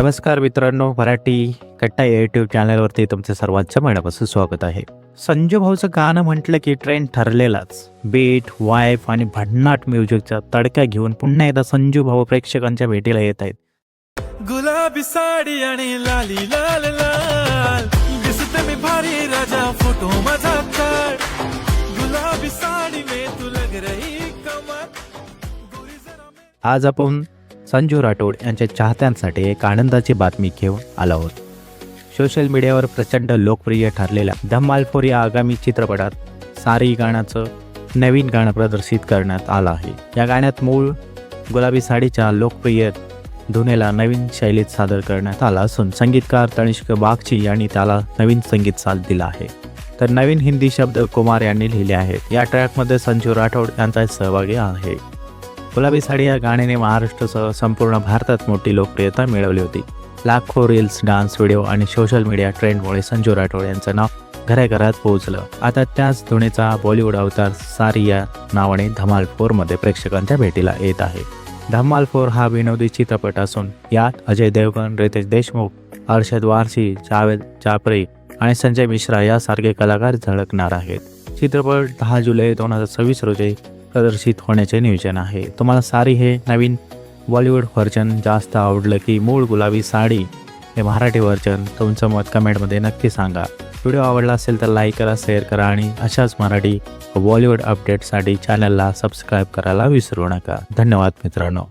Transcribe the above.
नमस्कार मित्रांनो, मराठी कट्टा या यूट्यूब चॅनलवरती तुमचं सर्वांचं मनापासून स्वागत आहे. संजू भाऊचं गाणं म्हटलं की ट्रेंड ठरलेलाच. बीट, वाईफ आणि भन्नाट म्युझिकचा तडका घेऊन पुन्हा एकदा संजू भाऊ प्रेक्षकांच्या भेटीला येत आहेत. गुलाबी साडी आणि लाली लाल लाल दिसते मी भारी राजा फोटो माझा काढ. गुलाबी साडी में तू लग रही कमाल. आज आपण संजू राठोड यांच्या चाहत्यांसाठी एक आनंदाची बातमी घेऊन आलो आहोत. सोशल मीडियावर प्रचंड लोकप्रिय ठरलेल्या धमाल 4 या आगामी चित्रपटात सारी गाण्याचं नवीन गाणं प्रदर्शित करण्यात आलं आहे. या गाण्यात मूळ गुलाबी साडीच्या लोकप्रिय धुनेला नवीन शैलीत सादर करण्यात आला असून संगीतकार तनिष्क बागची यांनी त्याला नवीन संगीत साथ दिला आहे. तर नवीन हिंदी शब्द कुमार यांनी लिहिले आहेत. या ट्रॅकमध्ये संजू राठोड यांचा सहभागी आहे. गुलाबी साडी या गाण्याने महाराष्ट्रासह संपूर्ण भारतात मोठी लोकप्रियता मिळवली होती. लाखो रील्स, डान्स व्हिडिओ आणि सोशल मीडिया ट्रेंडमुळे संजू राठोड यांचं नाव घराघरात पोहोचलं. आता त्याच धुनेचा बॉलिवूड अवतार सारी या नावाने धमाल 4 मध्ये प्रेक्षकांच्या भेटीला येत आहे. धमाल 4 हा विनोदी चित्रपट असून यात अजय देवगण, रितेश देशमुख, अरशद वारसी, जावेद जाफरी आणि संजय मिश्रा यासारखे कलाकार झळकणार आहेत. चित्रपट 10 जुलै 2026 रोजी प्रदर्शित होण्याचे नियोजन आहे. तुम्हाला सारी हे नवीन बॉलिवूड व्हर्जन जास्त आवडलं की मूळ गुलाबी साडी हे मराठी व्हर्जन? तुमचं मत कमेंटमध्ये नक्की सांगा. व्हिडिओ आवडला असेल तर लाईक करा, शेअर करा आणि अशाच मराठी बॉलिवूड अपडेटसाठी चॅनलला सबस्क्राईब करायला विसरू नका. धन्यवाद मित्रांनो.